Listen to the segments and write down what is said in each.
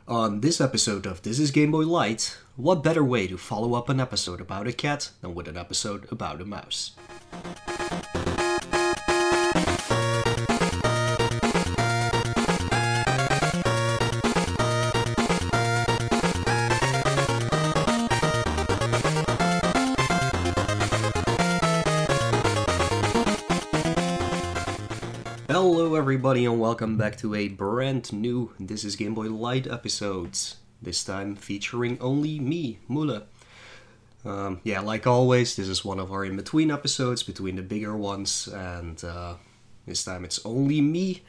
On this episode of This is Game Boy Lite, what better way to follow up an episode about a cat than with an episode about a mouse? Hello everybody and welcome back to a brand new This is Game Boy Lite episodes. This time featuring only me, Moelle. Yeah, like always, this is one of our in-between episodes between the bigger ones, and this time it's only me.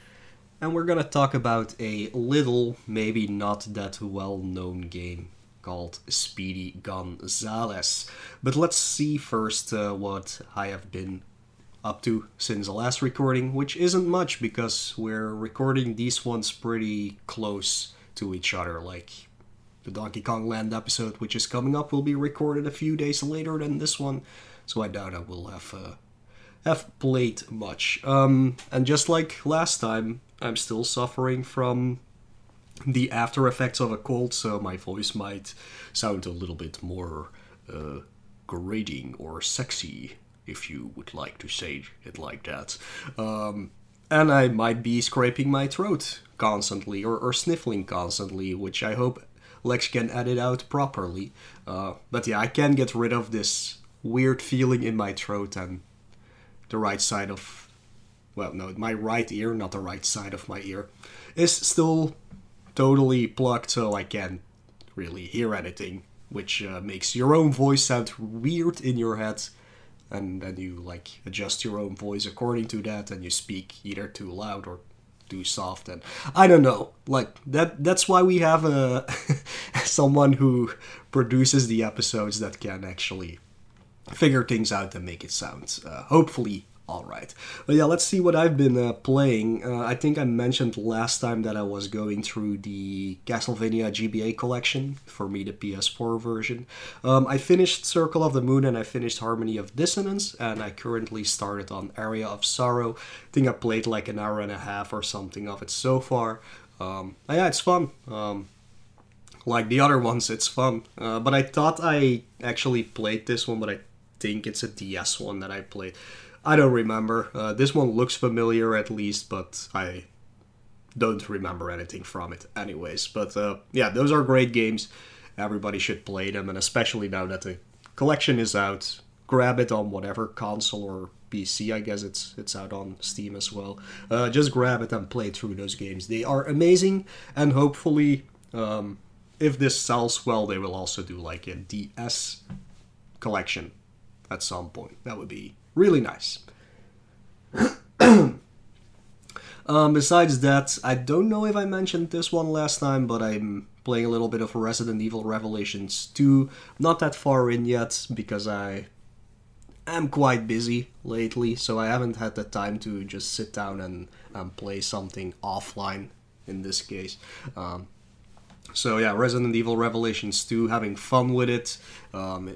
And we're gonna talk about a little, maybe not that well-known game called Speedy Gonzales. But let's see first what I have been up to since the last recording, which isn't much because we're recording these ones pretty close to each other. Like the Donkey Kong Land episode, which is coming up, will be recorded a few days later than this one, so I doubt I will have played much. And just like last time, I'm still suffering from the after effects of a cold, so my voice might sound a little bit more grating or sexy, if you would like to say it like that. And I might be scraping my throat constantly, or sniffling constantly, which I hope Lex can edit out properly. But yeah, I can get rid of this weird feeling in my throat, and the right side of... well, no, my right ear, not the right side of my ear, is still totally plugged, so I can't really hear anything, which makes your own voice sound weird in your head. And then you like adjust your own voice according to that, and you speak either too loud or too soft, and I don't know, like that's why we have someone who produces the episodes that can actually figure things out and make it sound hopefully alright. But yeah, let's see what I've been playing. I think I mentioned last time that I was going through the Castlevania GBA collection, for me the PS4 version. I finished Circle of the Moon and I finished Harmony of Dissonance, and I currently started on Area of Sorrow. I think I played like an hour and a half or something of it so far. Yeah, it's fun. Like the other ones, it's fun. But I thought I actually played this one, but I think it's a DS one that I played. I don't remember. This one looks familiar at least, but I don't remember anything from it anyways. But yeah, those are great games. Everybody should play them, and especially now that the collection is out, grab it on whatever console or PC. I guess it's out on Steam as well. Just grab it and play through those games. They are amazing, and hopefully, if this sells well, they will also do like a DS collection at some point. That would be really nice. Besides that, I don't know if I mentioned this one last time, but I'm playing a little bit of Resident Evil Revelations 2. Not that far in yet, because I am quite busy lately, so I haven't had the time to just sit down and play something offline, in this case. So yeah, Resident Evil Revelations 2, having fun with it.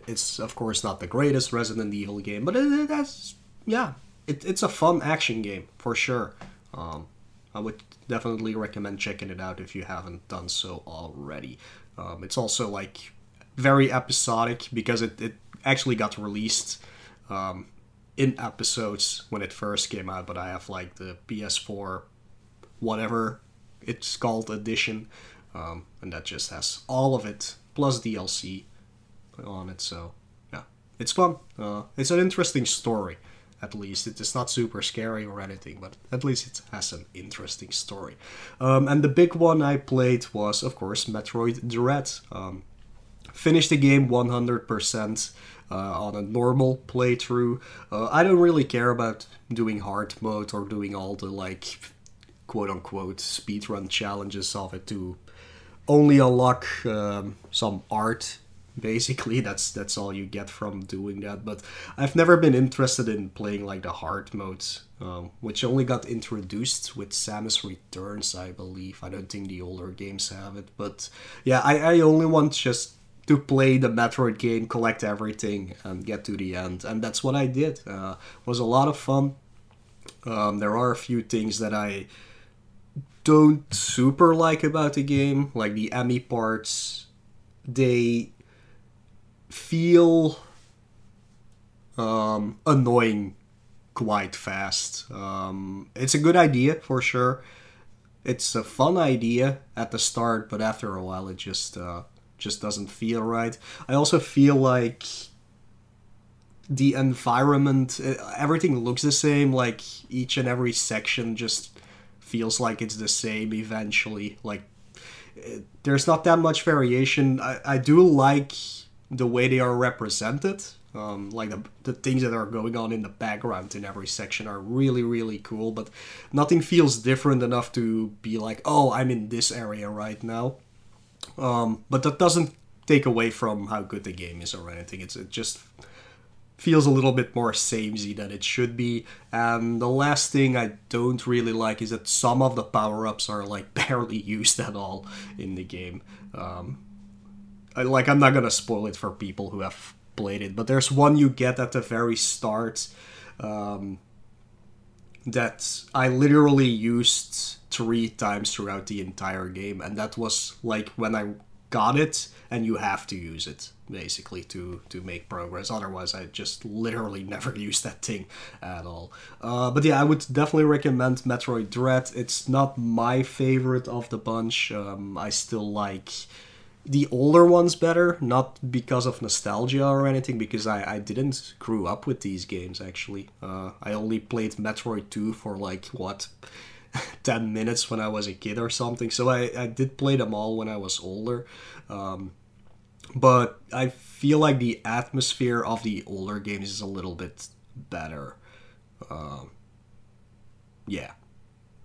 It's of course not the greatest Resident Evil game, but it's a fun action game, for sure. I would definitely recommend checking it out if you haven't done so already. It's also like very episodic, because it actually got released in episodes when it first came out, but I have like the PS4, whatever it's called, edition. And that just has all of it, plus DLC on it, so yeah, it's fun. It's an interesting story, at least. It is not super scary or anything, but at least it has an interesting story. And the big one I played was, of course, Metroid Durat. Finished the game 100% on a normal playthrough. I don't really care about doing hard mode or doing all the, like, quote-unquote speedrun challenges of it to only unlock some art. Basically, that's all you get from doing that. But I've never been interested in playing like the hard modes, which only got introduced with Samus Returns, I believe. I don't think the older games have it. But yeah, I only want just to play the Metroid game, collect everything, and get to the end. And that's what I did. It was a lot of fun. There are a few things that I don't super like about the game, like the Emmy parts, they feel annoying quite fast. It's a good idea for sure. It's a fun idea at the start, but after a while it just doesn't feel right. I also feel like the environment, everything looks the same, like each and every section just feels like it's the same eventually. Like, there's not that much variation. I do like the way they are represented. Like the things that are going on in the background in every section are really, really cool, but nothing feels different enough to be like, oh, I'm in this area right now. But that doesn't take away from how good the game is or anything. It just feels a little bit more samey than it should be. And the last thing I don't really like is that some of the power-ups are like barely used at all in the game. I'm not gonna spoil it for people who have played it, but there's one you get at the very start that I literally used 3 times throughout the entire game, and that was like when I got it, and you have to use it basically to make progress. Otherwise, I just literally never use that thing at all. But yeah, I would definitely recommend Metroid Durat. It's not my favorite of the bunch. I still like the older ones better, not because of nostalgia or anything, because I didn't grow up with these games, actually. I only played Metroid 2 for, like, what, 10 minutes when I was a kid or something, so I did play them all when I was older. But I feel like the atmosphere of the older games is a little bit better. Yeah.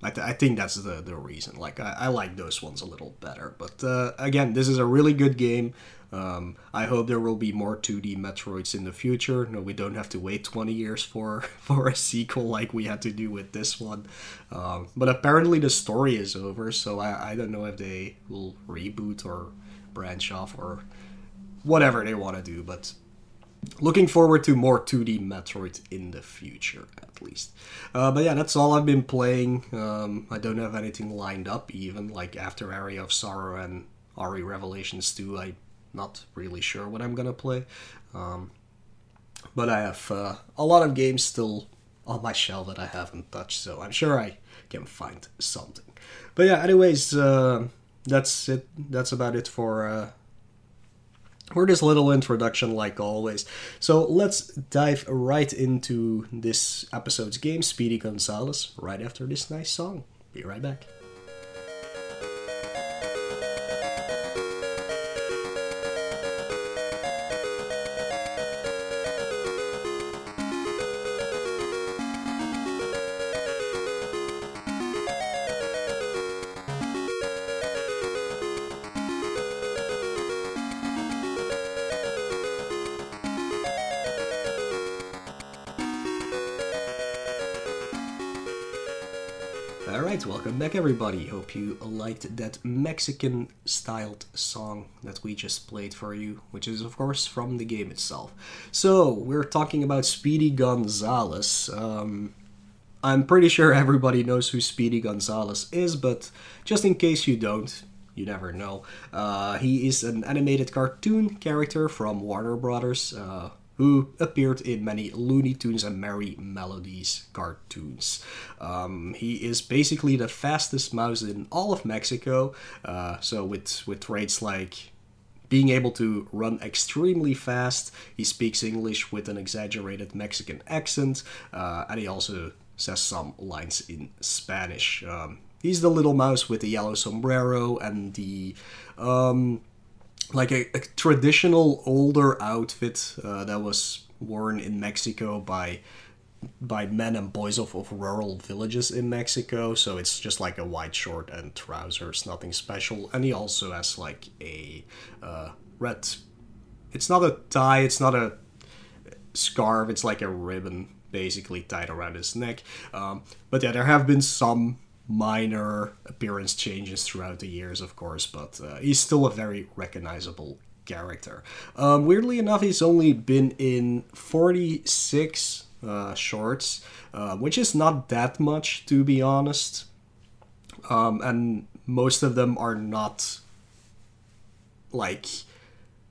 I think that's the reason. Like, I like those ones a little better. But again, this is a really good game. I hope there will be more 2D Metroids in the future. No, we don't have to wait 20 years for a sequel like we had to do with this one. But apparently the story is over, so I don't know if they will reboot or branch off or whatever they want to do. But looking forward to more 2D Metroid in the future, at least. But yeah, that's all I've been playing. I don't have anything lined up, even. Like, after Area of Sorrow and RE Revelations 2, I'm not really sure what I'm gonna play. But I have a lot of games still on my shelf that I haven't touched, so I'm sure I can find something. But yeah, anyways, that's it. That's about it for this little introduction, like always. So let's dive right into this episode's game, Speedy Gonzales, right after this nice song. Be right back. Alright, welcome back everybody. Hope you liked that Mexican-styled song that we just played for you, which is of course from the game itself. So, we're talking about Speedy Gonzales. I'm pretty sure everybody knows who Speedy Gonzales is, but just in case you don't, you never know. He is an animated cartoon character from Warner Brothers, who appeared in many Looney Tunes and Merry Melodies cartoons. He is basically the fastest mouse in all of Mexico, so with traits like being able to run extremely fast, he speaks English with an exaggerated Mexican accent, and he also says some lines in Spanish. He's the little mouse with the yellow sombrero and the like a traditional older outfit that was worn in Mexico by men and boys of rural villages in Mexico. So it's just like a white short and trousers, nothing special. And he also has like a red, it's not a tie, it's not a scarf, it's like a ribbon basically tied around his neck. But yeah, there have been some minor appearance changes throughout the years, of course, but he's still a very recognizable character. Weirdly enough, he's only been in 46 shorts, which is not that much, to be honest. and most of them are not like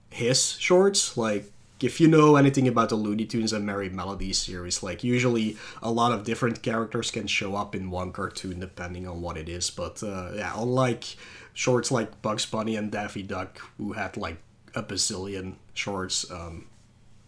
his shorts. Like, if you know anything about the Looney Tunes and Merry Melodies series, like usually a lot of different characters can show up in one cartoon depending on what it is. But yeah, unlike shorts like Bugs Bunny and Daffy Duck, who had like a bazillion shorts,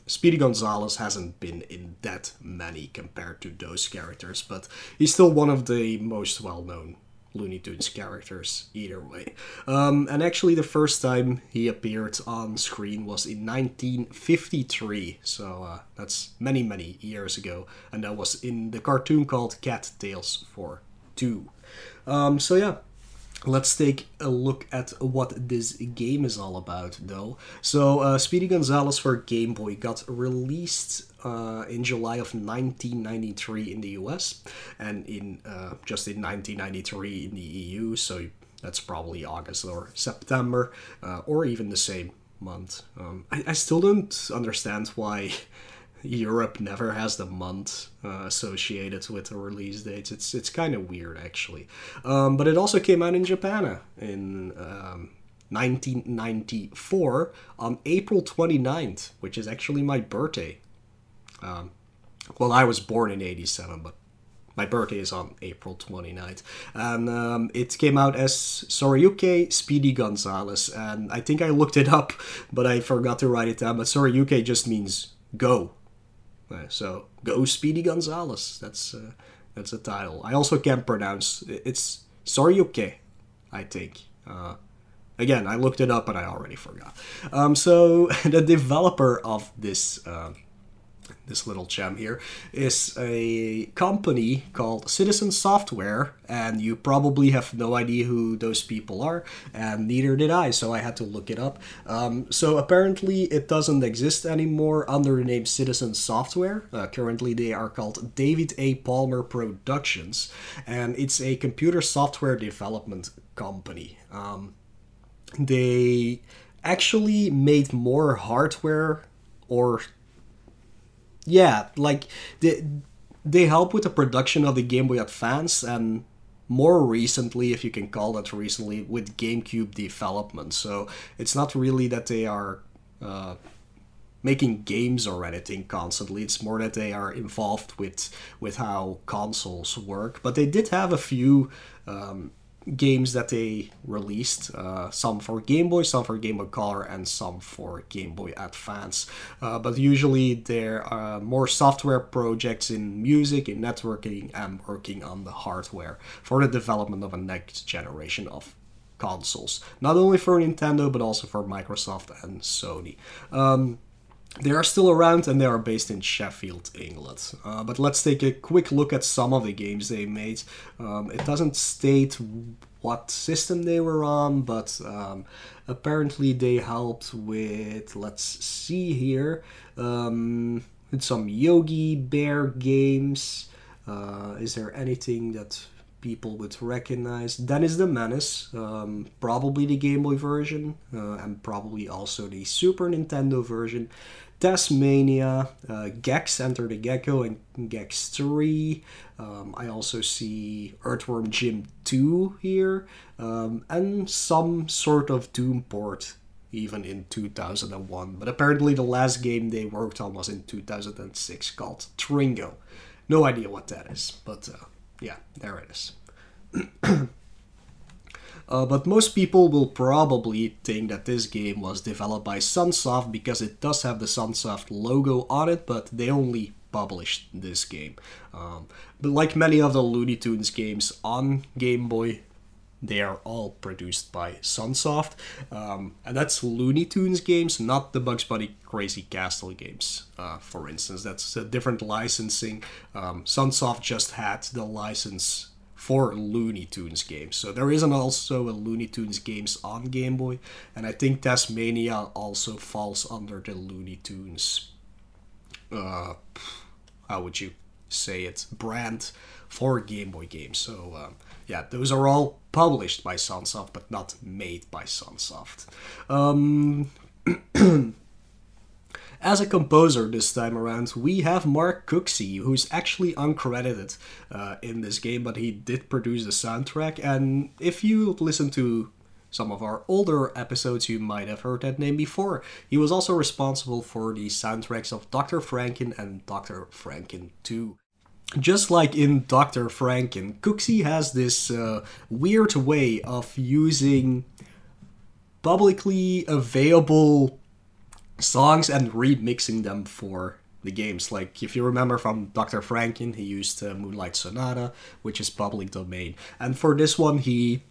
Speedy Gonzales hasn't been in that many compared to those characters, but he's still one of the most well-known Looney Tunes characters either way. And actually the first time he appeared on screen was in 1953, so that's many years ago, and that was in the cartoon called Cat Tales for Two. So yeah, let's take a look at what this game is all about, though. So, Speedy Gonzales for Game Boy got released in July of 1993 in the US, and in just in 1993 in the EU, so that's probably August or September, or even the same month. I still don't understand why Europe never has the month associated with the release dates. It's kind of weird, actually. But it also came out in Japan in 1994 on April 29th, which is actually my birthday. Well, I was born in 87, but my birthday is on April 29th. And it came out as Soriyuke Speedy Gonzales. And I think I looked it up, but I forgot to write it down. But Soriyuke just means go. So, go Speedy Gonzales. That's the title. I also can't pronounce. It's Soriyuke, I think. Again, I looked it up and I already forgot. So, the developer of this little gem here is a company called Citizen Software, and you probably have no idea who those people are, and neither did I, so I had to look it up. So apparently it doesn't exist anymore under the name Citizen Software. Currently they are called David A. Palmer Productions, and it's a computer software development company. They actually made more hardware, or yeah, like they help with the production of the Game Boy Advance, and more recently, if you can call that recently, with GameCube development. So it's not really that they are making games or anything constantly. It's more that they are involved with how consoles work. But they did have a few games that they released, some for Game Boy, some for Game Boy Color, and some for Game Boy Advance. But usually there are more software projects in music, in networking, and working on the hardware for the development of a next generation of consoles. Not only for Nintendo, but also for Microsoft and Sony. They are still around, and they are based in Sheffield, England. But let's take a quick look at some of the games they made. It doesn't state what system they were on, but apparently they helped with, let's see here, with some Yogi Bear games. Is there anything that people would recognize? Dennis the Menace, probably the Game Boy version, and probably also the Super Nintendo version. Tasmania, Gex, Enter the Gecko, and Gex 3. I also see Earthworm Jim 2 here, and some sort of Doom port even in 2001. But apparently the last game they worked on was in 2006 called Tringo. No idea what that is, but yeah, there it is. But most people will probably think that this game was developed by Sunsoft because it does have the Sunsoft logo on it, but they only published this game. But like many of the Looney Tunes games on Game Boy, they are all produced by Sunsoft. And that's Looney Tunes games, not the Bugs Bunny Crazy Castle games, for instance. That's a different licensing. Sunsoft just had the license for Looney Tunes games. So there isn't also a Looney Tunes games on Game Boy, and I think Tasmania also falls under the Looney Tunes, how would you say it, brand for Game Boy games. So yeah, those are all published by Sunsoft, but not made by Sunsoft. As a composer this time around, we have Mark Cooksey, who's actually uncredited in this game, but he did produce the soundtrack. And if you listen to some of our older episodes, you might have heard that name before. He was also responsible for the soundtracks of Dr. Franken and Dr. Franken 2. Just like in Dr. Franken, Cooksey has this weird way of using publicly available songs and remixing them for the games. Like, if you remember from Dr. Franken, he used Moonlight Sonata, which is public domain. And for this one, he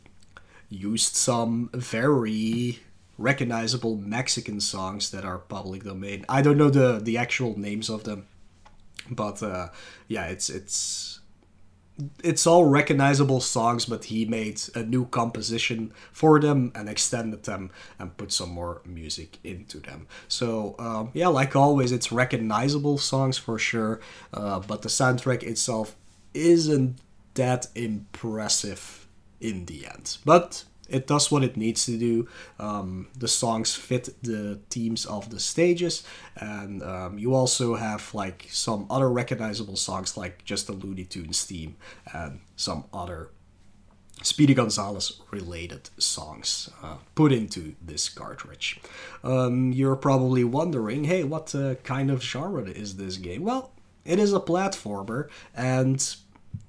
used some very recognizable Mexican songs that are public domain. I don't know the actual names of them, but yeah, it's all recognizable songs, but he made a new composition for them and extended them and put some more music into them. So yeah, like always, it's recognizable songs for sure, but the soundtrack itself isn't that impressive in the end. But it does what it needs to do. The songs fit the themes of the stages, and you also have like some other recognizable songs, like just the Looney Tunes theme and some other Speedy Gonzales related songs put into this cartridge. You're probably wondering, hey, what kind of genre is this game? Well, it is a platformer, and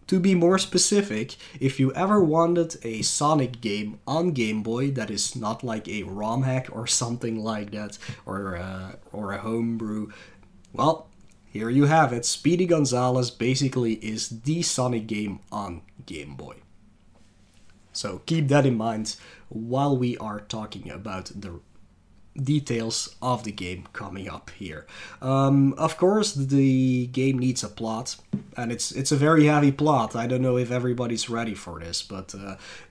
to be more specific, if you ever wanted a Sonic game on Game Boy that is not like a ROM hack or something like that, or a homebrew, well, here you have it. Speedy Gonzales basically is the Sonic game on Game Boy. So keep that in mind while we are talking about the details of the game coming up here. Of course, the game needs a plot, and it's a very heavy plot. I don't know if everybody's ready for this, but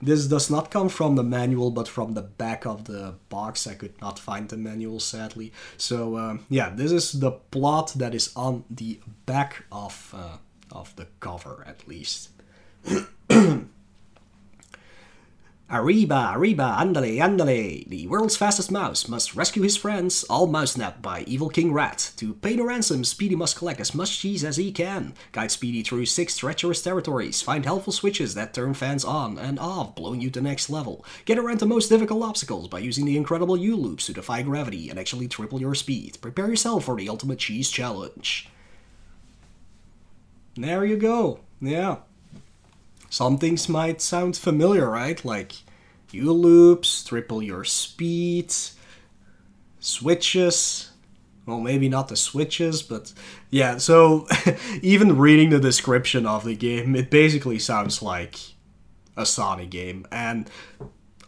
this does not come from the manual, but from the back of the box. I could not find the manual, sadly. So yeah, this is the plot that is on the back of the cover, at least. Arriba, arriba, andale, andale. The world's fastest mouse must rescue his friends, all mouse-napped by evil King Rat. To pay the ransom, Speedy must collect as much cheese as he can. Guide Speedy through 6 treacherous territories. Find helpful switches that turn fans on and off, blowing you to the next level. Get around the most difficult obstacles by using the incredible U-loops to defy gravity and actually triple your speed. Prepare yourself for the ultimate cheese challenge. There you go. Yeah. Some things might sound familiar, right? Like U-loops, triple your speed, switches. Well, maybe not the switches, but yeah, so even reading the description of the game, it basically sounds like a Sonic game. And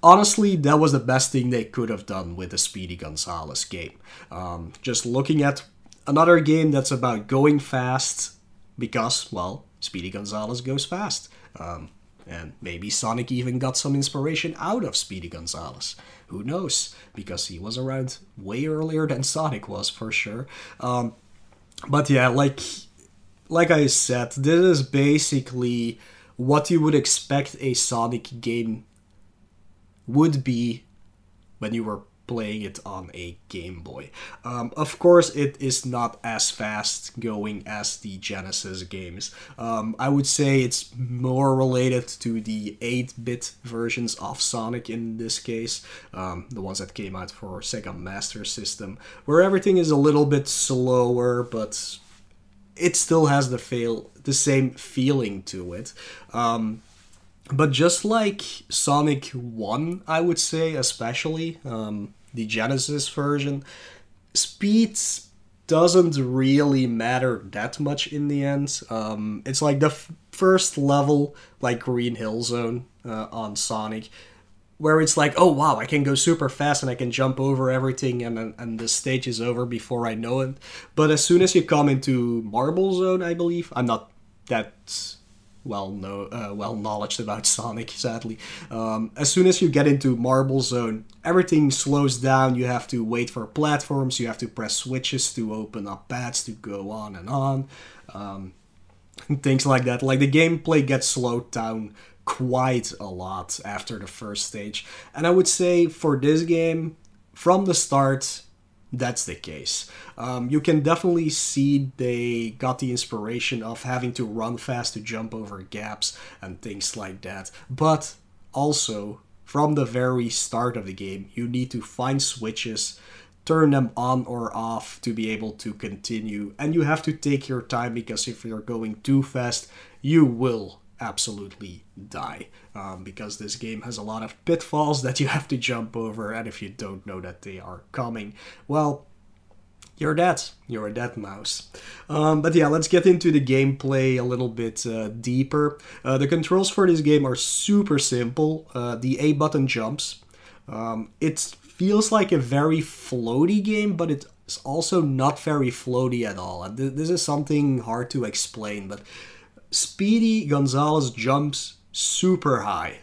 honestly, that was the best thing they could have done with the Speedy Gonzales game. Just looking at another game that's about going fast because, well, Speedy Gonzales goes fast. And maybe Sonic even got some inspiration out of Speedy Gonzales. Who knows? Because he was around way earlier than Sonic was, for sure. But yeah, like I said, this is basically what you would expect a Sonic game would be when you were playing it on a Game Boy. Of course, it is not as fast going as the Genesis games. I would say it's more related to the 8-bit versions of Sonic in this case, the ones that came out for Sega Master System, where everything is a little bit slower, but it still has the same feeling to it. But just like Sonic 1, I would say, especially, the Genesis version, speed doesn't really matter that much in the end. It's like the first level, like Green Hill Zone on Sonic, where it's like, oh wow, I can go super fast and I can jump over everything and the stage is over before I know it. But as soon as you come into Marble Zone, I believe, I'm not that well knowledge about Sonic, sadly. As soon as you get into Marble Zone, everything slows down. You have to wait for platforms, you have to press switches to open up paths to go on and on. Things like that. Like, the gameplay gets slowed down quite a lot after the first stage. And I would say for this game, from the start, that's the case. You can definitely see they got the inspiration of having to run fast to jump over gaps and things like that. But also, from the very start of the game, you need to find switches, turn them on or off to be able to continue. And you have to take your time, because if you're going too fast, you will absolutely die, because this game has a lot of pitfalls that you have to jump over, and if you don't know that they are coming, well, you're dead. You're a dead mouse. But yeah, let's get into the gameplay a little bit deeper. The controls for this game are super simple. The A button jumps. It feels like a very floaty game, but it's also not very floaty at all. And this is something hard to explain, but Speedy Gonzales jumps super high.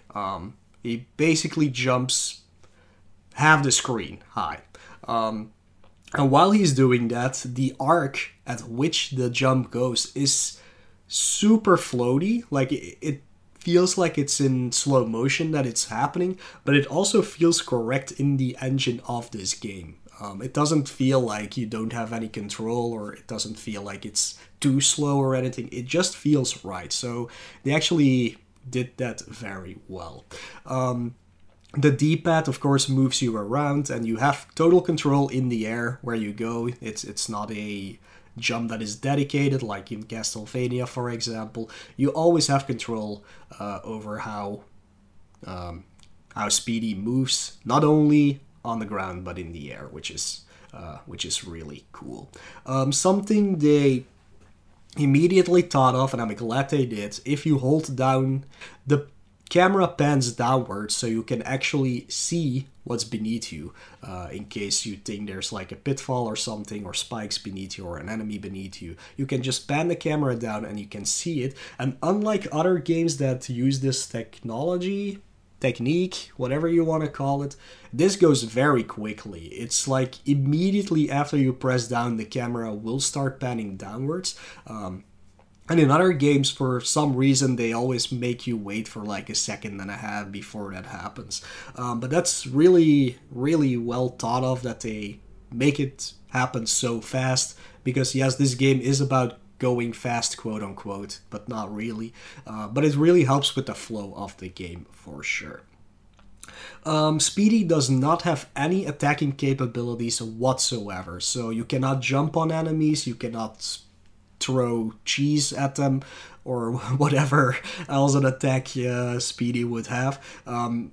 He basically jumps half the screen high. And while he's doing that, the arc at which the jump goes is super floaty. Like, it feels like it's in slow motion that it's happening, but it also feels correct in the engine of this game. It doesn't feel like you don't have any control, or it doesn't feel like it's too slow or anything. It just feels right. So they actually did that very well. The D-pad, of course, moves you around, and you have total control in the air where you go. It's not a jump that is dedicated, like in Castlevania, for example. You always have control over how Speedy moves, not only on the ground but in the air, which is really cool. Something they immediately thought of, and I'm glad they did, if you hold down, the camera pans downwards so you can actually see what's beneath you, in case you think there's like a pitfall or something, or spikes beneath you, or an enemy beneath you. You can just pan the camera down and you can see it. And unlike other games that use this technique, whatever you want to call it, this goes very quickly. It's like immediately after you press down, the camera will start panning downwards. And in other games, for some reason, they always make you wait for like a second and a half before that happens. But that's really, really well thought of, that they make it happen so fast. Because yes, this game is about going fast, quote unquote, but not really. But it really helps with the flow of the game for sure. Speedy does not have any attacking capabilities whatsoever. So you cannot jump on enemies, you cannot throw cheese at them, or whatever else an attack Speedy would have.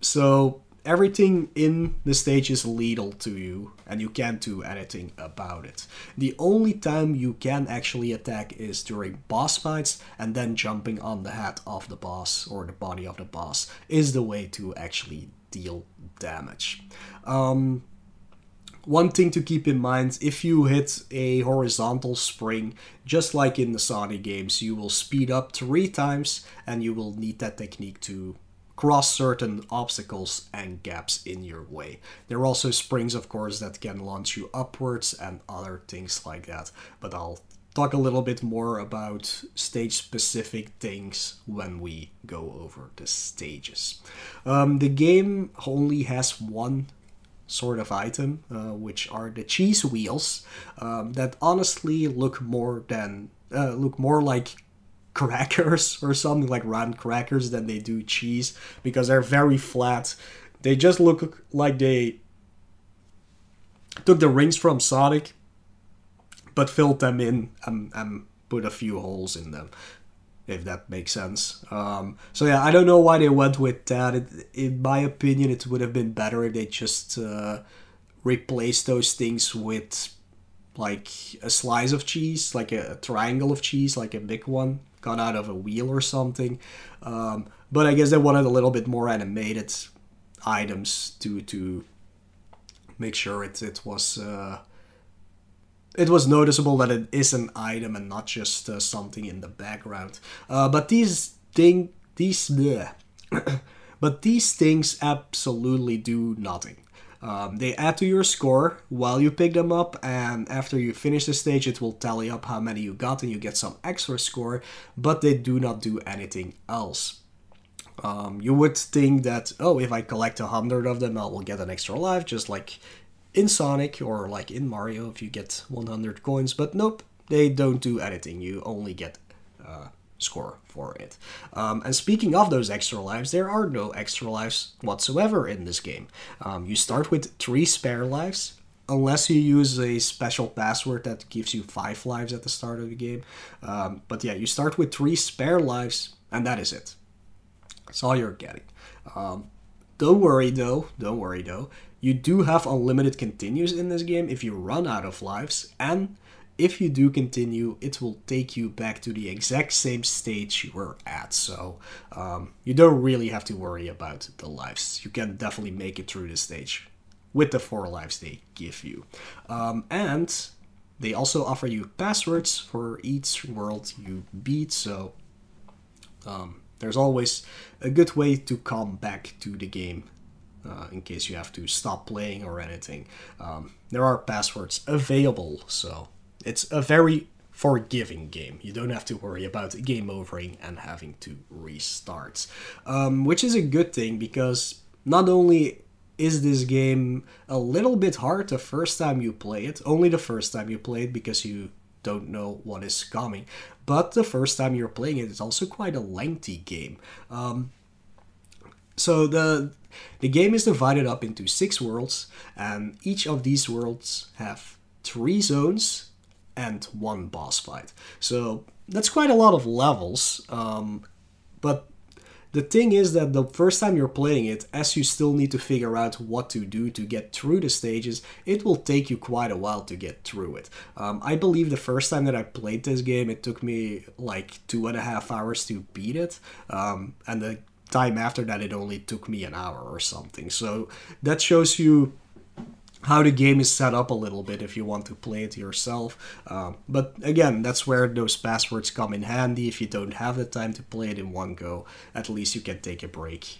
So everything in the stage is lethal to you, and you can't do anything about it. The only time you can actually attack is during boss fights, and then jumping on the head of the boss, or the body of the boss, is the way to actually deal damage. One thing to keep in mind, if you hit a horizontal spring, just like in the Sonic games, you will speed up 3 times, and you will need that technique to cross certain obstacles and gaps in your way. There are also springs, of course, that can launch you upwards and other things like that, but I'll talk a little bit more about stage-specific things when we go over the stages. The game only has one sort of item, which are the cheese wheels, that honestly look more like crackers or something, like round crackers, than they do cheese, because they're very flat. They just look like they took the rings from Sonic but filled them in and put a few holes in them, if that makes sense. So yeah, I don't know why they went with that. In my opinion, it would have been better if they just replaced those things with like a slice of cheese, like a triangle of cheese, like a big one, cut out of a wheel or something. But I guess they wanted a little bit more animated items to make sure it was noticeable that it is an item and not just something in the background. But these things absolutely do nothing. They add to your score while you pick them up, and after you finish the stage, it will tally up how many you got, and you get some extra score, but they do not do anything else. You would think that, oh, if I collect 100 of them, I will get an extra life, just like in Sonic or like in Mario if you get 100 coins, but nope, they don't do anything. You only get score for it. And speaking of those extra lives, there are no extra lives whatsoever in this game. You start with 3 spare lives, unless you use a special password that gives you 5 lives at the start of the game. But yeah, you start with 3 spare lives, and that is it. That's all you're getting. Don't worry though, you do have unlimited continues in this game if you run out of lives, and if you do continue, it will take you back to the exact same stage you were at, so you don't really have to worry about the lives. You can definitely make it through the stage with the 4 lives they give you. And they also offer you passwords for each world you beat, so there's always a good way to come back to the game in case you have to stop playing or anything. There are passwords available, so it's a very forgiving game. You don't have to worry about game overing and having to restart. Which is a good thing, because not only is this game a little bit hard the first time you play it, only the first time you play it because you don't know what is coming, but the first time you're playing it, it's also quite a lengthy game. So the game is divided up into 6 worlds, and each of these worlds have 3 zones and 1 boss fight. So that's quite a lot of levels, but the thing is that the first time you're playing it, as you still need to figure out what to do to get through the stages, it will take you quite a while to get through it. I believe the first time that I played this game, it took me like 2.5 hours to beat it, and the time after that it only took me an hour or something. So that shows you how the game is set up a little bit if you want to play it yourself. But again, that's where those passwords come in handy. If you don't have the time to play it in one go, at least you can take a break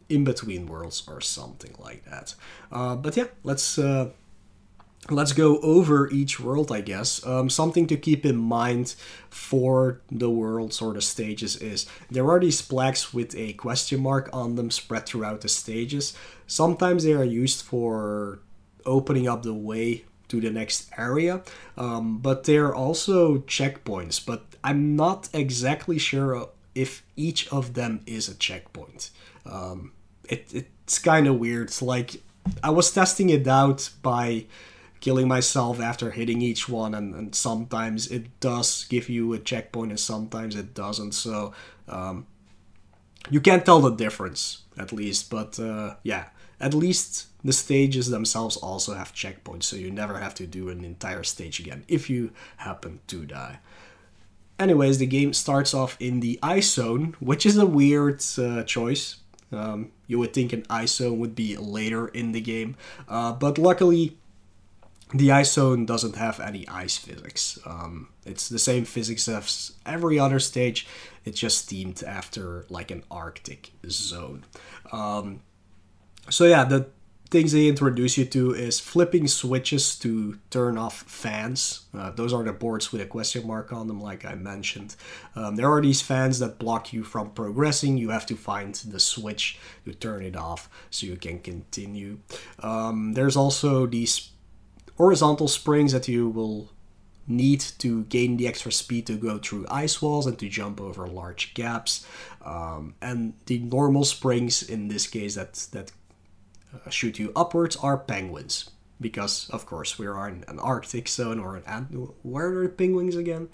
in between worlds or something like that. But yeah, let's go over each world, I guess. Something to keep in mind for the worlds or the stages is there are these plaques with a question mark on them spread throughout the stages. Sometimes they are used for opening up the way to the next area, but they're also checkpoints, but I'm not exactly sure if each of them is a checkpoint. It's kind of weird. It's like I was testing it out by killing myself after hitting each one, and sometimes it does give you a checkpoint and sometimes it doesn't, so you can't tell the difference, at least. But yeah, at least the stages themselves also have checkpoints, so you never have to do an entire stage again if you happen to die. Anyways, the game starts off in the ice zone, which is a weird choice. You would think an ice zone would be later in the game, but luckily the ice zone doesn't have any ice physics. It's the same physics as every other stage, it's just themed after like an Arctic zone. So yeah, the things they introduce you to is flipping switches to turn off fans. Those are the boards with a question mark on them, like I mentioned. There are these fans that block you from progressing. You have to find the switch to turn it off so you can continue. There's also these horizontal springs that you will need to gain the extra speed to go through ice walls and to jump over large gaps. And the normal springs, in this case, that shoot you upwards, are penguins, because of course we are in an Arctic zone, or where are the penguins again?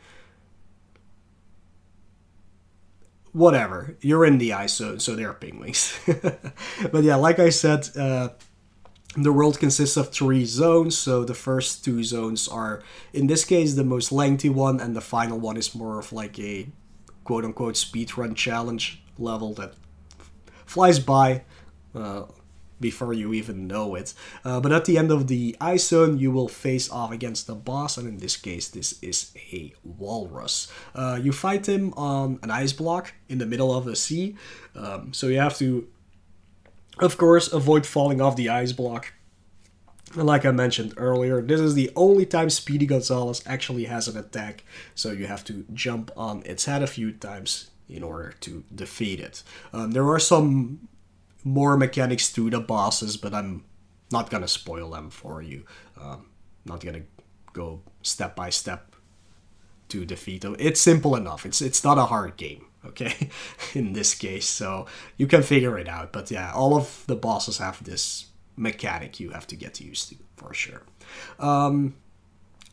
Whatever, you're in the ice zone, so they're penguins. But yeah, like I said, the world consists of 3 zones, so the first 2 zones are, in this case, the most lengthy one, and the final one is more of like a quote-unquote speedrun challenge level that flies by before you even know it. But at the end of the ice zone, you will face off against the boss, and in this case, this is a walrus. You fight him on an ice block in the middle of the sea, so you have to, of course, avoid falling off the ice block. And like I mentioned earlier, this is the only time Speedy Gonzales actually has an attack, so you have to jump on its head a few times in order to defeat it. There are some more mechanics to the bosses, but I'm not gonna spoil them for you. Not gonna go step by step to defeat them. It's simple enough. It's not a hard game, okay? In this case, so you can figure it out. But yeah, all of the bosses have this mechanic you have to get used to, for sure.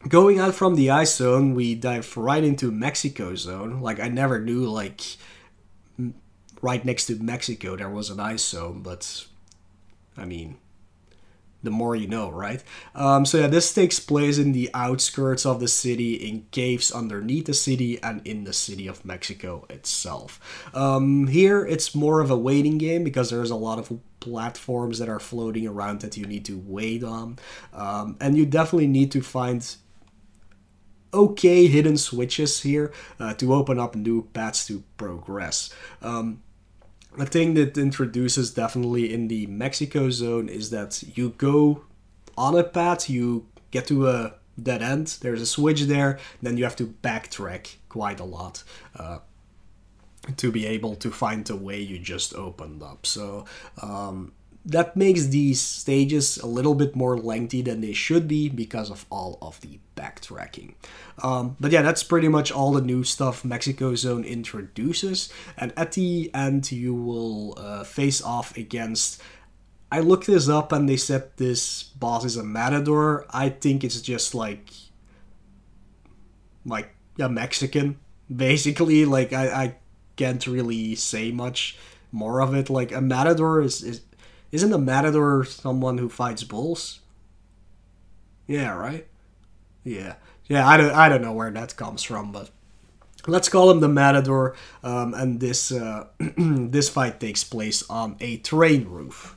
Going out from the ice zone, we dive right into Mexico zone. Like, I never knew, like, right next to Mexico there was an ice zone, but, I mean, the more you know, right? So yeah, this takes place in the outskirts of the city, in caves underneath the city, and in the city of Mexico itself. Here, it's more of a waiting game because there's a lot of platforms that are floating around that you need to wait on. And you definitely need to find okay hidden switches here to open up new paths to progress. A thing that introduces definitely in the Mexico zone is that you go on a path, you get to a dead end, there's a switch there, then you have to backtrack quite a lot to be able to find the way you just opened up. So that makes these stages a little bit more lengthy than they should be because of all of the backtracking. But yeah, that's pretty much all the new stuff Mexico Zone introduces. And at the end, you will face off against... I looked this up and they said this boss is a matador. I think it's just like a Mexican, basically. Like, I can't really say much more of it. Like, a matador isn't a matador someone who fights bulls? Yeah, right? Yeah. Yeah, I don't know where that comes from, but let's call him the matador. And this this fight takes place on a train roof.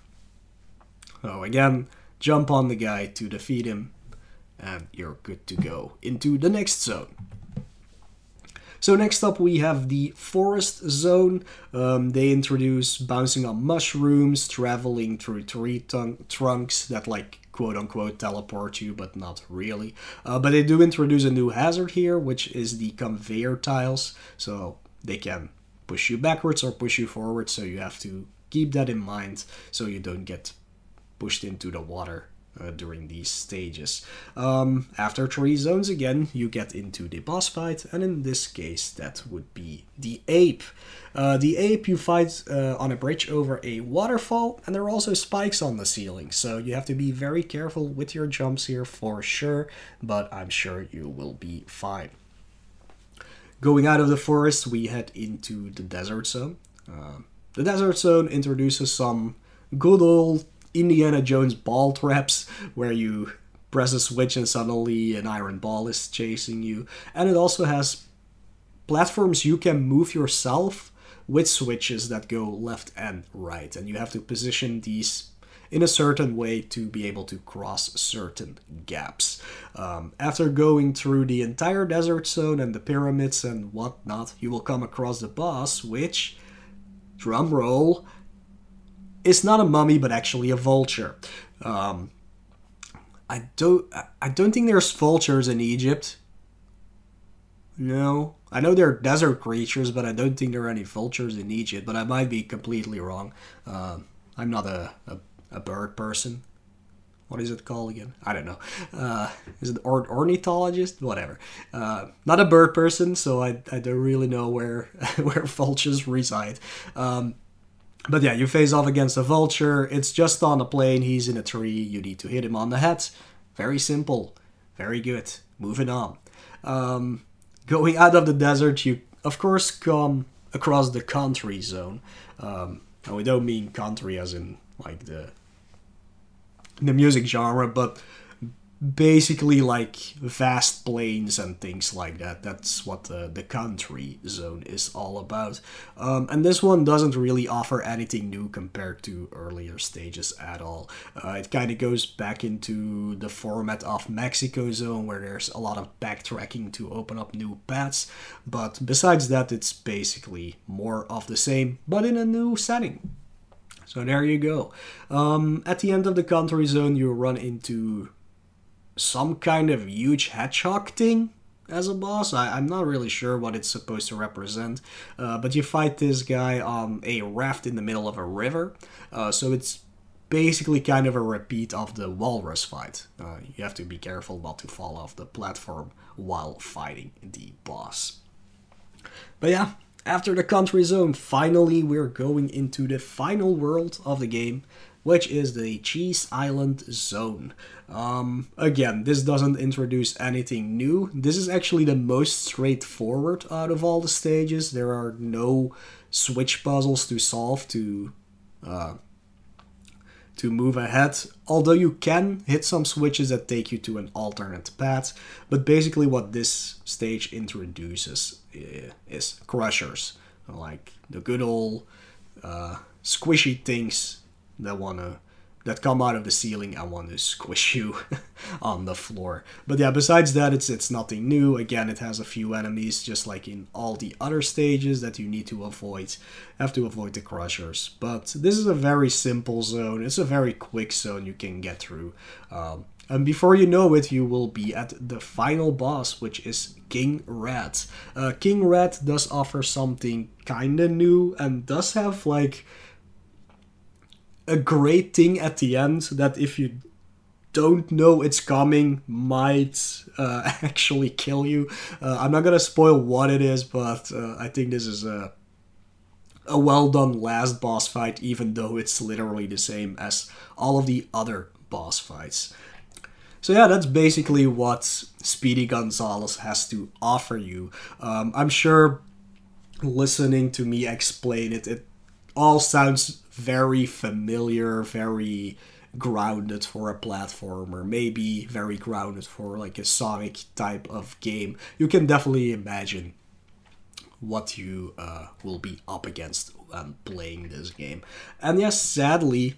So again, jump on the guy to defeat him, and you're good to go into the next zone. So next up we have the forest zone. They introduce bouncing on mushrooms, traveling through tree trunks that like quote-unquote teleport you, but not really. But they do introduce a new hazard here, which is the conveyor tiles. So they can push you backwards or push you forward, so you have to keep that in mind so you don't get pushed into the water during these stages. After 3 zones again, you get into the boss fight, and in this case that would be the ape. The ape you fight on a bridge over a waterfall, and there are also spikes on the ceiling, so you have to be very careful with your jumps here for sure, but I'm sure you will be fine. Going out of the forest, we head into the desert zone. The desert zone introduces some good old Indiana Jones ball traps, where you press a switch and suddenly an iron ball is chasing you. And it also has platforms you can move yourself with switches that go left and right. And you have to position these in a certain way to be able to cross certain gaps. After going through the entire desert zone and the pyramids and whatnot, you will come across the boss, which, drum roll, it's not a mummy, but actually a vulture. I don't think there's vultures in Egypt. No. I know there are desert creatures, but I don't think there are any vultures in Egypt. But I might be completely wrong. I'm not a bird person. What is it called again? I don't know. Is it ornithologist? Whatever. Not a bird person, so I don't really know where where vultures reside. But yeah, you face off against a vulture. It's just on a plane. He's in a tree. You need to hit him on the head. Very simple. Very good. Moving on. Going out of the desert, you of course come across the country zone. And we don't mean country as in like the music genre, but basically like vast plains and things like that. That's what the country zone is all about. And this one doesn't really offer anything new compared to earlier stages at all. It kind of goes back into the format of Mexico Zone, where there's a lot of backtracking to open up new paths. But besides that, it's basically more of the same, but in a new setting. So there you go. At the end of the country zone, you run into some kind of huge hedgehog thing as a boss. I'm not really sure what it's supposed to represent, but you fight this guy on a raft in the middle of a river. So it's basically kind of a repeat of the walrus fight. You have to be careful not to fall off the platform while fighting the boss. But yeah, after the country zone, finally we're going into the final world of the game, which is the Cheese Island Zone. Again, this doesn't introduce anything new. This is actually the most straightforward out of all the stages. There are no switch puzzles to solve to move ahead, although you can hit some switches that take you to an alternate path. But basically what this stage introduces is crushers, like the good old squishy things that come out of the ceiling and want to squish you on the floor. But yeah, besides that, it's nothing new. Again, it has a few enemies, just like in all the other stages that you need to avoid. Have to avoid the crushers. But this is a very simple zone. It's a very quick zone you can get through. And before you know it, you will be at the final boss, which is King Rat. King Rat does offer something kinda new and does have like a great thing at the end that if you don't know it's coming might actually kill you. I'm not gonna spoil what it is, but I think this is a well done last boss fight, even though it's literally the same as all of the other boss fights. So yeah, that's basically what Speedy Gonzales has to offer you. I'm sure listening to me explain it, it all sounds very familiar, very grounded for a platformer, maybe very grounded for like a Sonic type of game. You can definitely imagine what you will be up against when playing this game. And yes, sadly,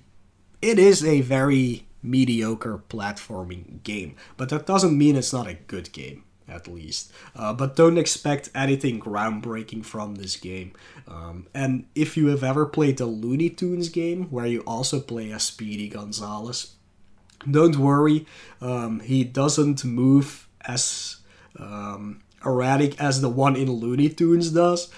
it is a very mediocre platforming game, but that doesn't mean it's not a good game, at least. But don't expect anything groundbreaking from this game. And if you have ever played the Looney Tunes game, where you also play as Speedy Gonzales, don't worry, he doesn't move as erratic as the one in Looney Tunes does.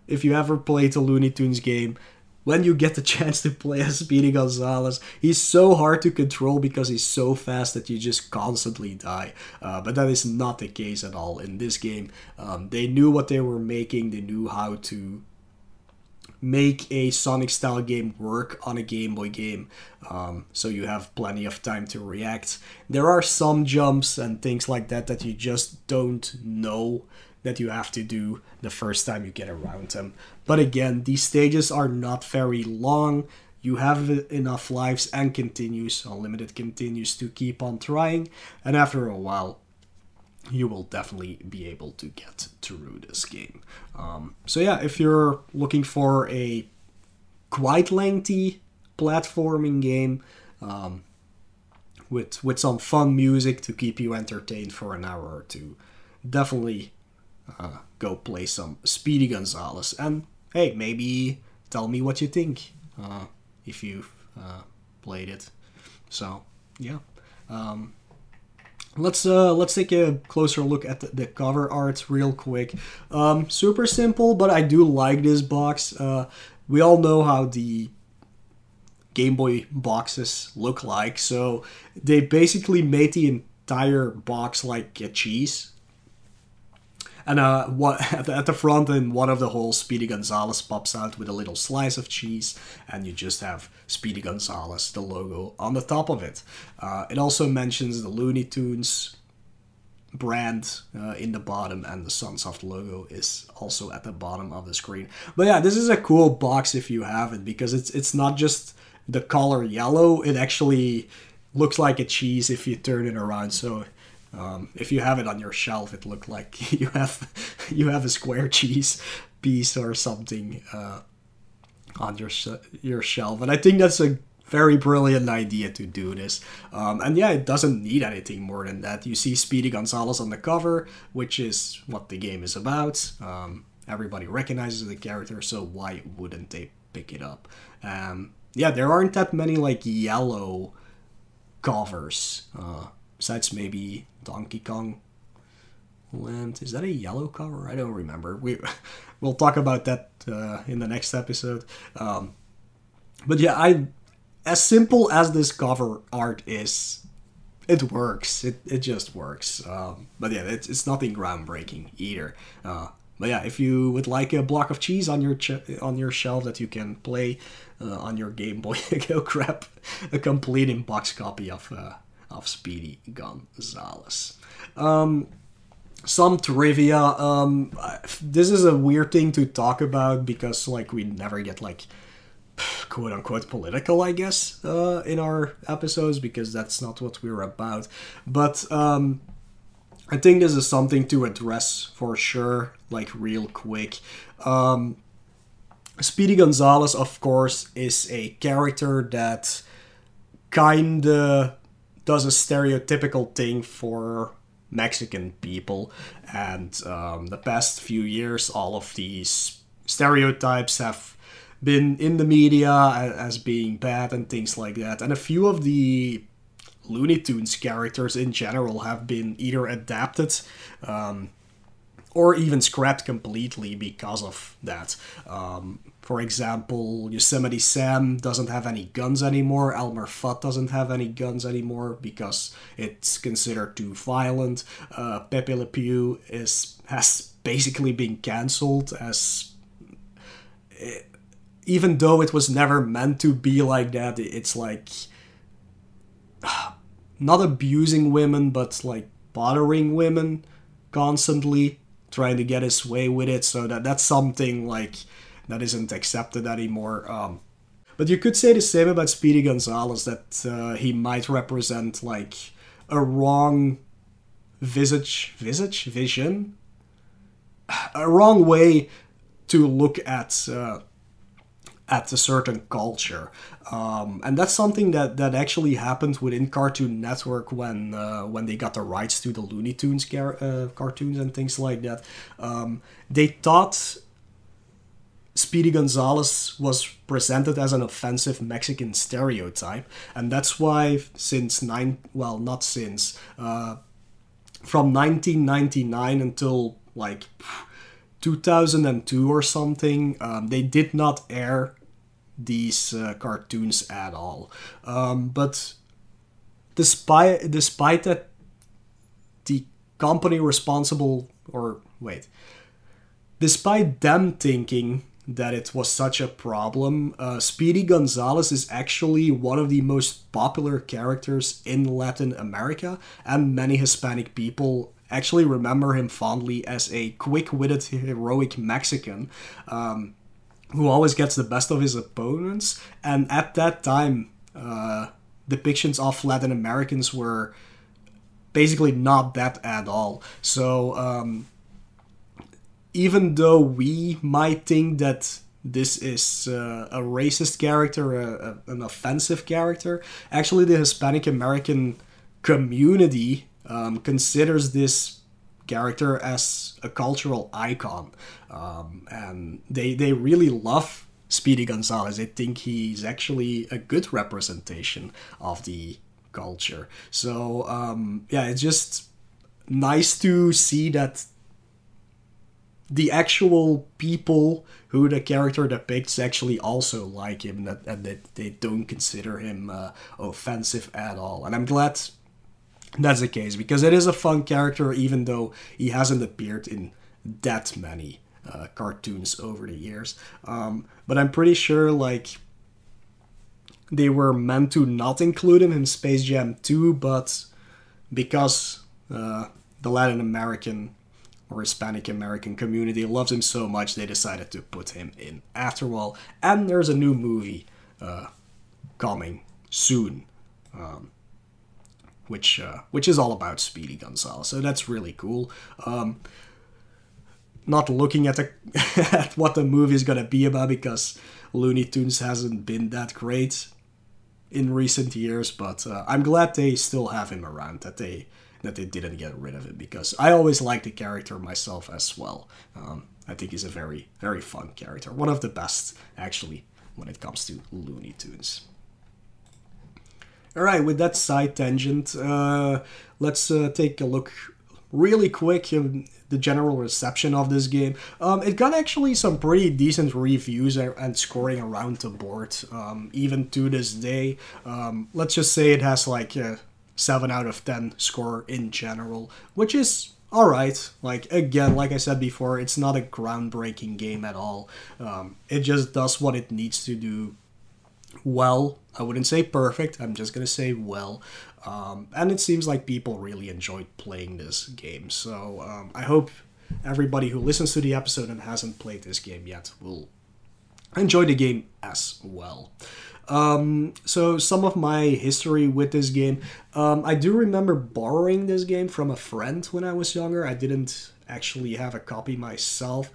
If you ever played the Looney Tunes game, when you get the chance to play as Speedy Gonzales, he's so hard to control because he's so fast that you just constantly die. But that is not the case at all in this game. They knew what they were making. They knew how to make a Sonic-style game work on a Game Boy game. So you have plenty of time to react. There are some jumps and things like that that you just don't know that you have to do the first time you get around them. But again, these stages are not very long. You have enough lives and continues, unlimited continues, to keep on trying. And after a while, you will definitely be able to get through this game. So yeah, if you're looking for a quite lengthy platforming game with some fun music to keep you entertained for an hour or two, definitely go play some Speedy Gonzales, and hey, maybe tell me what you think if you've played it. So yeah, let's take a closer look at the cover art real quick. Super simple, but I do like this box. We all know how the Game Boy boxes look like, so they basically made the entire box like a cheese. And at the front, in one of the holes, Speedy Gonzales pops out with a little slice of cheese, and you just have Speedy Gonzales, the logo, on the top of it. It also mentions the Looney Tunes brand in the bottom, and the Sunsoft logo is also at the bottom of the screen. But yeah, this is a cool box if you have it, because it's not just the color yellow, it actually looks like a cheese if you turn it around, so if you have it on your shelf, it looked like you have a square cheese piece or something on your shelf. And I think that's a very brilliant idea to do this. And yeah, it doesn't need anything more than that. You see Speedy Gonzales on the cover, which is what the game is about. Everybody recognizes the character, so why wouldn't they pick it up? Yeah, there aren't that many like yellow covers. Besides maybe Donkey Kong Land. Is that a yellow cover? I don't remember. We'll talk about that in the next episode. But yeah, as simple as this cover art is, it works. It just works. But yeah, it's nothing groundbreaking either. But yeah, if you would like a block of cheese on your shelf that you can play on your Game Boy, go grab a complete in-box copy of Speedy Gonzales. Some trivia. This is a weird thing to talk about because like we never get like quote unquote political, I guess, in our episodes, because that's not what we're about. But I think this is something to address for sure, like real quick. Speedy Gonzales, of course, is a character that kinda does a stereotypical thing for Mexican people, and the past few years all of these stereotypes have been in the media as being bad and things like that, and a few of the Looney Tunes characters in general have been either adapted or even scrapped completely because of that. For example, Yosemite Sam doesn't have any guns anymore, Elmer Fudd doesn't have any guns anymore because it's considered too violent. Pepe Le Pew has basically been cancelled, as even though it was never meant to be like that. It's like not abusing women, but like bothering women constantly, trying to get his way with it. So that's something like that isn't accepted anymore. But you could say the same about Speedy Gonzales, that he might represent like a wrong vision, a wrong way to look at a certain culture. And that's something that actually happened within Cartoon Network when they got the rights to the Looney Tunes cartoons and things like that. They thought Speedy Gonzales was presented as an offensive Mexican stereotype, and that's why from 1999 until like 2002 or something, they did not air these cartoons at all. But despite that, the company responsible, despite them thinking that it was such a problem, Speedy Gonzales is actually one of the most popular characters in Latin America, and many Hispanic people actually remember him fondly as a quick-witted, heroic Mexican who always gets the best of his opponents. And at that time, depictions of Latin Americans were basically not that at all. So even though we might think that this is a racist character, an offensive character, actually the Hispanic American community considers this character as a cultural icon, and they really love Speedy Gonzales. They think he's actually a good representation of the culture. So yeah, it's just nice to see that the actual people who the character depicts actually also like him, and that they don't consider him offensive at all. And I'm glad that's the case, because it is a fun character, even though he hasn't appeared in that many cartoons over the years. But I'm pretty sure like they were meant to not include him in Space Jam 2, but because the Latin American or Hispanic American community loves him so much, they decided to put him in after all. And there's a new movie coming soon, which is all about Speedy Gonzales. So that's really cool. Not looking at at what the movie is gonna be about, because Looney Tunes hasn't been that great in recent years. But I'm glad they still have him around, that they didn't get rid of him, because I always liked the character myself as well. I think he's a very, very fun character. One of the best, actually, when it comes to Looney Tunes. Alright, with that side tangent, let's take a look really quick, the general reception of this game. It got actually some pretty decent reviews and scoring around the board, even to this day. Let's just say it has like a 7 out of 10 score in general, which is alright. Like, again, like I said before, it's not a groundbreaking game at all. It just does what it needs to do well. I wouldn't say perfect, I'm just gonna say well. And it seems like people really enjoyed playing this game. So I hope everybody who listens to the episode and hasn't played this game yet will enjoy the game as well. So some of my history with this game. I do remember borrowing this game from a friend when I was younger. I didn't actually have a copy myself.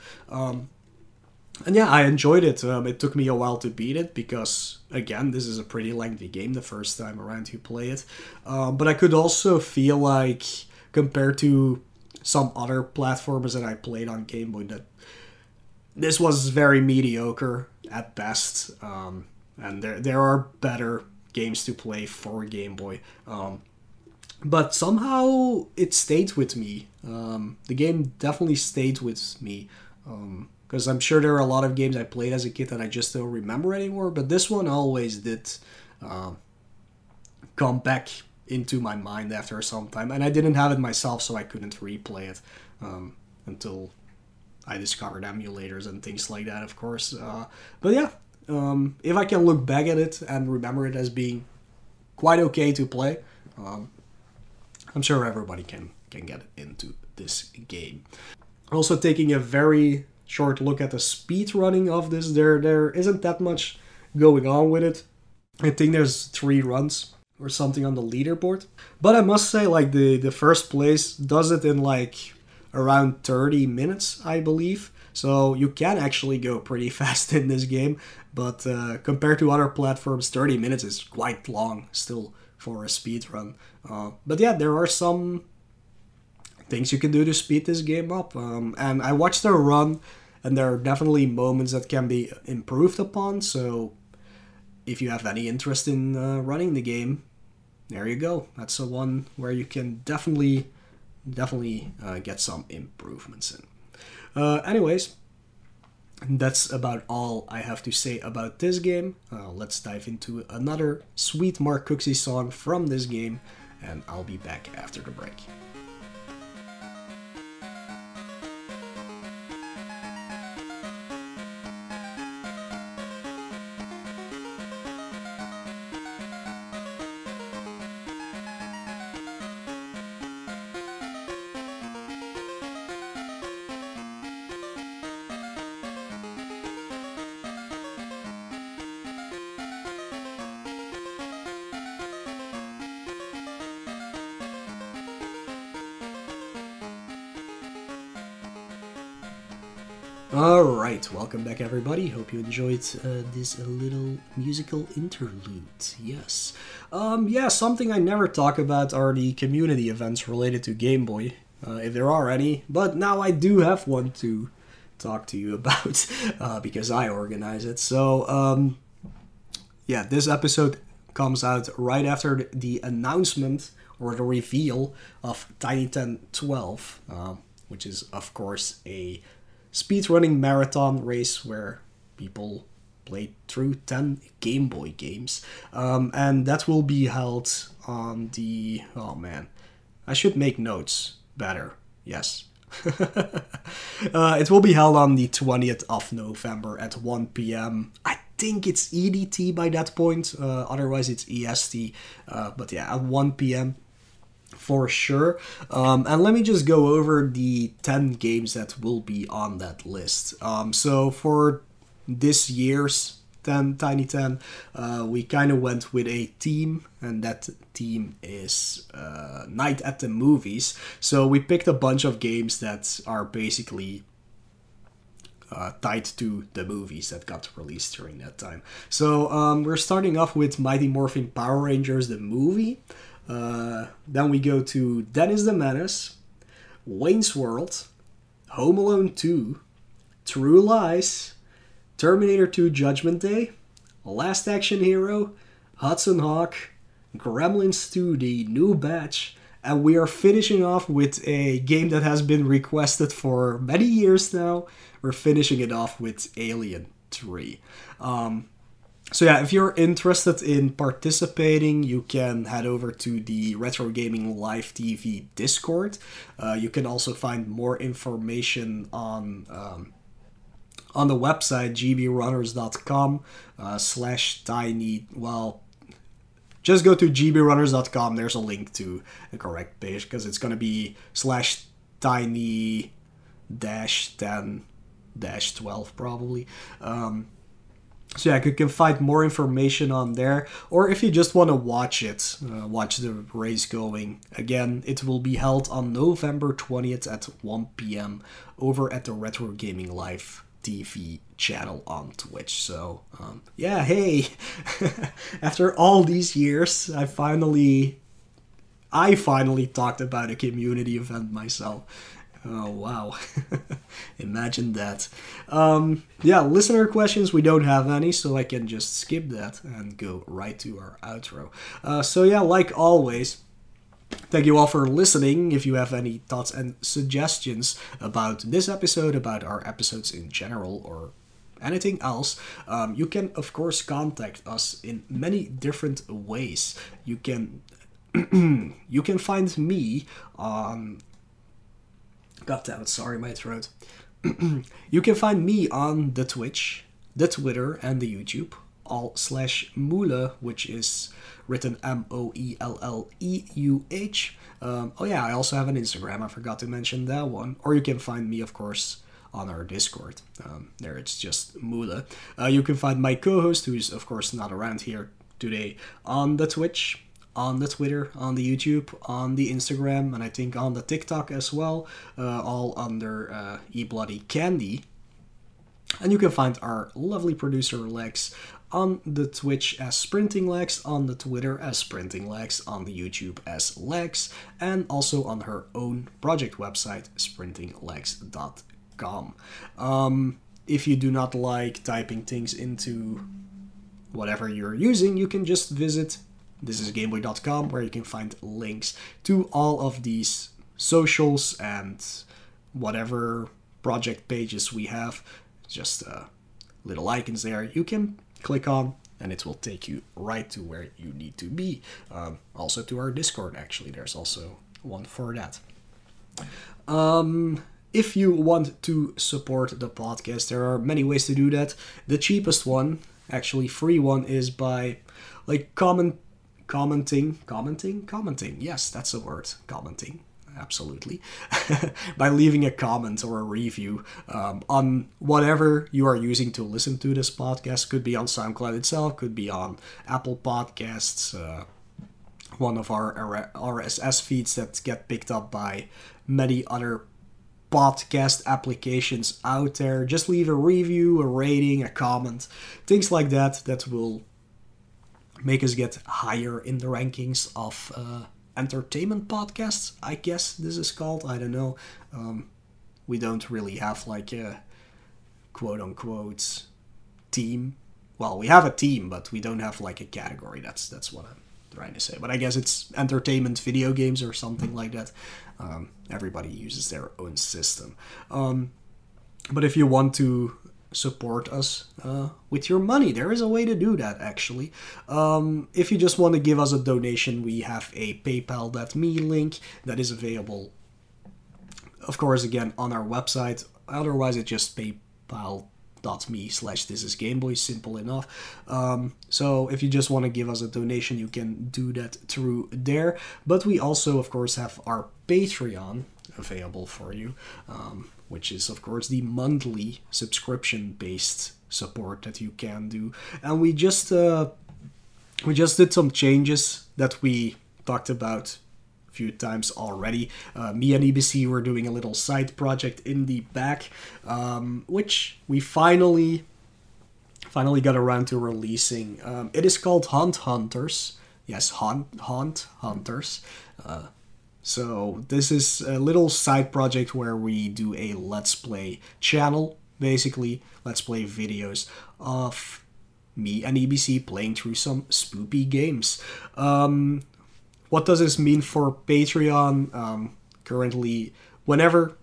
And yeah, I enjoyed it. It took me a while to beat it because, again, this is a pretty lengthy game the first time around you play it. But I could also feel like, compared to some other platformers that I played on Game Boy, that this was very mediocre at best. And there are better games to play for Game Boy. But somehow it stayed with me. The game definitely stayed with me. Because I'm sure there are a lot of games I played as a kid that I just don't remember anymore, but this one always did come back into my mind after some time. And I didn't have it myself, so I couldn't replay it until I discovered emulators and things like that, of course. But yeah, if I can look back at it and remember it as being quite okay to play, I'm sure everybody can get into this game. Also, taking a very short look at the speed running of this, there isn't that much going on with it. I think there's 3 runs or something on the leaderboard. But I must say, like, the first place does it in like around 30 minutes, I believe. So you can actually go pretty fast in this game. But compared to other platforms, 30 minutes is quite long still for a speed run. But yeah, there are some things you can do to speed this game up. And I watched her run, and there are definitely moments that can be improved upon. So if you have any interest in running the game, there you go. That's the one where you can definitely get some improvements in. Anyways, that's about all I have to say about this game. Let's dive into another sweet Mark Cooksey song from this game, and I'll be back after the break. Alright, welcome back everybody. Hope you enjoyed this little musical interlude. Yes. Yeah, something I never talk about are the community events related to Game Boy, if there are any. But now I do have one to talk to you about, because I organize it. So, yeah, this episode comes out right after the announcement, or the reveal, of Tiny 1012, which is, of course, a speedrunning marathon race where people play through 10 Game Boy games. And that will be held on the... Oh man, I should make notes better. Yes. It will be held on the 20th of November at 1 p.m. I think it's EDT by that point, otherwise it's EST. But yeah, at 1 p.m. for sure. And let me just go over the 10 games that will be on that list. So for this year's Tiny 10, we kind of went with a theme, and that theme is Night at the Movies. So we picked a bunch of games that are basically tied to the movies that got released during that time. So we're starting off with Mighty Morphin Power Rangers, the movie. Then we go to Dennis the Menace, Wayne's World, Home Alone 2, True Lies, Terminator 2 Judgment Day, Last Action Hero, Hudson Hawk, Gremlins 2 The New Batch, And we are finishing off with a game that has been requested for many years now. We're finishing it off with Alien 3. So yeah, if you're interested in participating, you can head over to the Retro Gaming Live TV Discord. You can also find more information on the website gbrunners.com /tiny. Well, just go to gbrunners.com. There's a link to the correct page because it's going to be /tiny-10-12 probably. So yeah, you can find more information on there, or if you just want to watch it, watch the race going. Again, it will be held on November 20th at 1 p.m. over at the Retro Gaming Live TV channel on Twitch. So yeah, hey, after all these years, I finally talked about a community event myself. Oh, wow. Imagine that. Yeah, listener questions, we don't have any, so I can just skip that and go right to our outro. So yeah, like always, thank you all for listening. If you have any thoughts and suggestions about this episode, about our episodes in general, or anything else, you can, of course, contact us in many different ways. You can you can find me on... God damn it, sorry, my throat. You can find me on the Twitch, the Twitter, and the YouTube, all /Moelle, which is written Moelleuh. Oh yeah, I also have an Instagram, I forgot to mention that one. Or you can find me, of course, on our Discord. There it's just Moelle. You can find my co-host, who's of course not around here today, on the Twitch, on the Twitter, on the YouTube, on the Instagram, and I think on the TikTok as well, all under eBloodyCandy. And you can find our lovely producer Lex on the Twitch as SprintingLegs, on the Twitter as SprintingLegs, on the YouTube as Lex, and also on her own project website, SprintingLegs.com. If you do not like typing things into whatever you're using, you can just visit thisisgameboy.com, where you can find links to all of these socials and whatever project pages we have. Just little icons there you can click on, and it will take you right to where you need to be. Also to our Discord, actually, there's also one for that. If you want to support the podcast, there are many ways to do that. The cheapest one, actually free one, is by commenting. Yes, that's a word. Commenting. Absolutely. By leaving a comment or a review on whatever you are using to listen to this podcast. Could be on SoundCloud itself, could be on Apple Podcasts, one of our RSS feeds that get picked up by many other podcast applications out there. Just leave a review, a rating, a comment, things like that, that will make us get higher in the rankings of entertainment podcasts, I guess this is called. I don't know. We don't really have like a quote-unquote team. Well, we have a team, but we don't have like a category. That's what I'm trying to say. But I guess it's entertainment video games or something like that. Everybody uses their own system. But if you want to support us with your money, there is a way to do that, actually. If you just want to give us a donation, we have a PayPal.me link that is available, of course, again, on our website. Otherwise, it's just paypal.me/thisisgameboy, simple enough. So if you just want to give us a donation, you can do that through there. But we also, of course, have our Patreon available for you, which is, of course, the monthly subscription-based support that you can do. And we just did some changes that we talked about a few times already. Me and EBC were doing a little side project in the back, which we finally got around to releasing. It is called Hunt Hunters. Yes, Hunt Hunters. So this is a little side project where we do a Let's Play channel, basically. Let's Play videos of me and EBC playing through some spoopy games. what does this mean for Patreon? Currently, whenever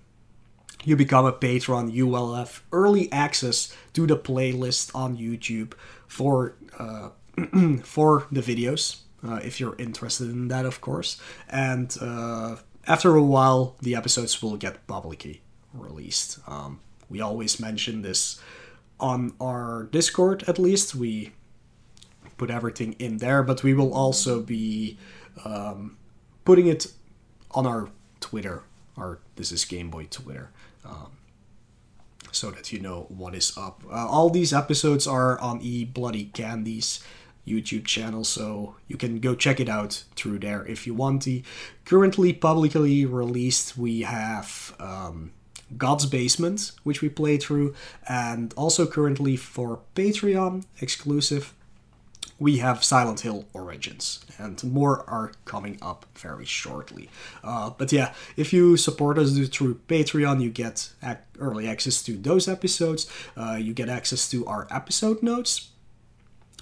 you become a patron, you will have early access to the playlist on YouTube for for the videos, if you're interested in that, of course. And after a while, the episodes will get publicly released. We always mention this on our Discord, at least. We put everything in there, but we will also be putting it on our Twitter, our This Is Game Boy Twitter, so that you know what is up. All these episodes are on eBloodyCandy's YouTube channel, so you can go check it out through there if you want to. Currently publicly released, we have God's Basement, which we played through, and also currently for Patreon exclusive, we have Silent Hill Origins, and more are coming up very shortly. But yeah, if you support us through Patreon, you get early access to those episodes, you get access to our episode notes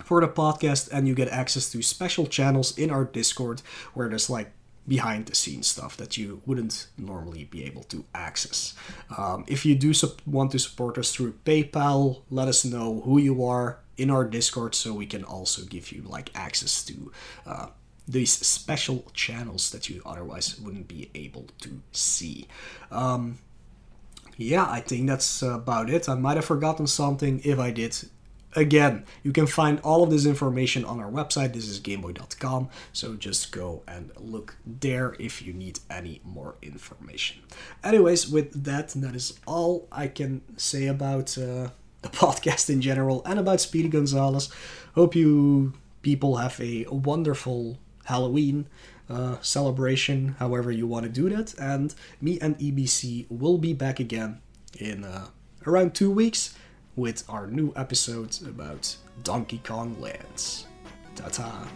for the podcast, and you get access to special channels in our Discord where there's like behind the scenes stuff that you wouldn't normally be able to access. If you do want to support us through PayPal, let us know who you are in our Discord so we can also give you like access to these special channels that you otherwise wouldn't be able to see. Yeah, I think that's about it. I might have forgotten something. If I did, again, you can find all of this information on our website, thisisgameboy.com, so just go and look there if you need any more information. Anyways, with that, that is all I can say about the podcast in general and about Speedy Gonzales. Hope you people have a wonderful Halloween celebration, however you want to do that, and me and EBC will be back again in around 2 weeks with our new episode about Donkey Kong Lands. Ta-ta!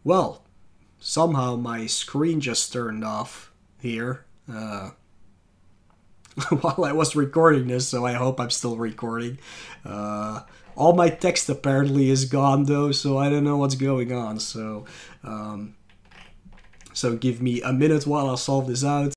Well, somehow my screen just turned off here while I was recording this, so I hope I'm still recording. All my text apparently is gone though, so I don't know what's going on. So give me a minute while I solve this out.